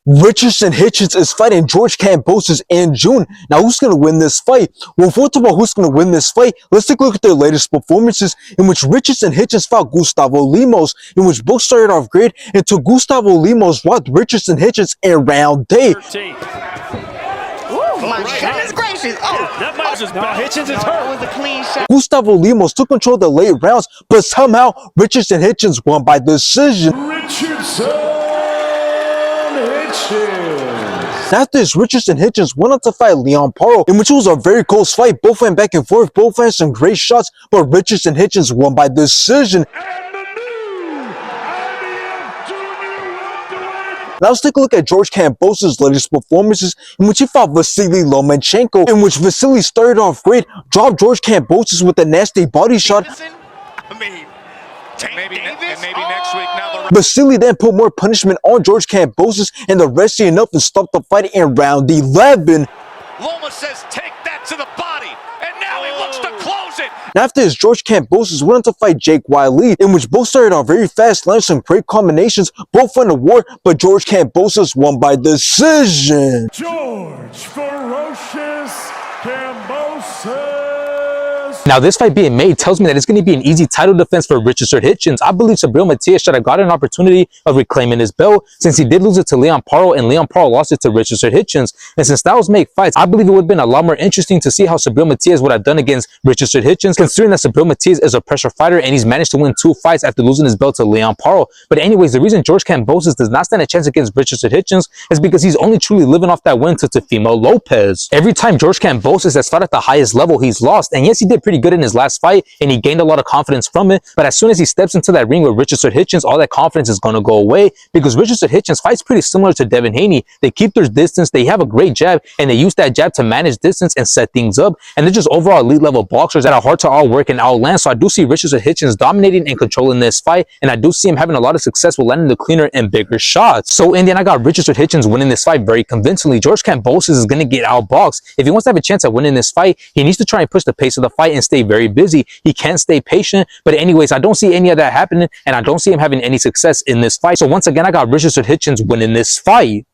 Richardson Hitchins is fighting George Kambosos in June. Now, who's going to win this fight? Well, first of all, who's going to win this fight? Let's take a look at their latest performances, in which Richardson Hitchins fought Gustavo Lemos, in which both started off great until Gustavo Lemos rocked Richardson Hitchins in round 8. My goodness gracious. Hitchins is hurt. It was a clean shot. Gustavo Lemos took control of the late rounds, but somehow Richardson Hitchins won by decision. Richardson Hitchins. After this, Richardson Hitchins went on to fight Leon Paro, in which it was a very close fight. Both went back and forth, both had some great shots, but Richardson Hitchins won by decision. Now let's take a look at George Kambosos' latest performances, in which he fought Vasily Lomachenko, in which Vasily started off great, dropped George Kambosos with a nasty body shot. Maybe next week. Now Vasily then put more punishment on George Kambosos, and the rest enough and stopped the fight in round 11. Loma says take that to the body, and now he looks to close it. After this, George Kambosos went on to fight Jake Wiley, in which both started off very fast, landed some great combinations, both won the war, but George Kambosos won by decision. George Ferocious Kambosos. Now, this fight being made tells me that it's going to be an easy title defense for Richardson Hitchins. I believe Subriel Matias should have got an opportunity of reclaiming his belt, since he did lose it to Leon Paro, and Leon Paro lost it to Richardson Hitchins. And since styles make fights, I believe it would have been a lot more interesting to see how Subriel Matias would have done against Richardson Hitchins, considering that Subriel Matias is a pressure fighter and he's managed to win 2 fights after losing his belt to Leon Paro. But anyways, the reason George Kambosos does not stand a chance against Richardson Hitchins is because he's only truly living off that win to Teofimo Lopez. Every time George Kambosos has fought at the highest level, he's lost. And yes, he did pretty good in his last fight, and he gained a lot of confidence from it, but as soon as he steps into that ring with Richardson Hitchins, all that confidence is going to go away, because Richardson Hitchins fights pretty similar to Devin Haney. They keep their distance, they have a great jab, and they use that jab to manage distance and set things up, and they're just overall elite level boxers that are hard to outwork and outland. So I do see Richardson Hitchins dominating and controlling this fight, and I do see him having a lot of success with landing the cleaner and bigger shots. So in the end, I got Richardson Hitchins winning this fight very convincingly. George Kambosos is going to get outboxed. If he wants to have a chance at winning this fight, he needs to try and push the pace of the fight and stay very busy. He can stay patient, but anyways, I don't see any of that happening, and I don't see him having any success in this fight. So once again, I got Richardson Hitchins winning this fight.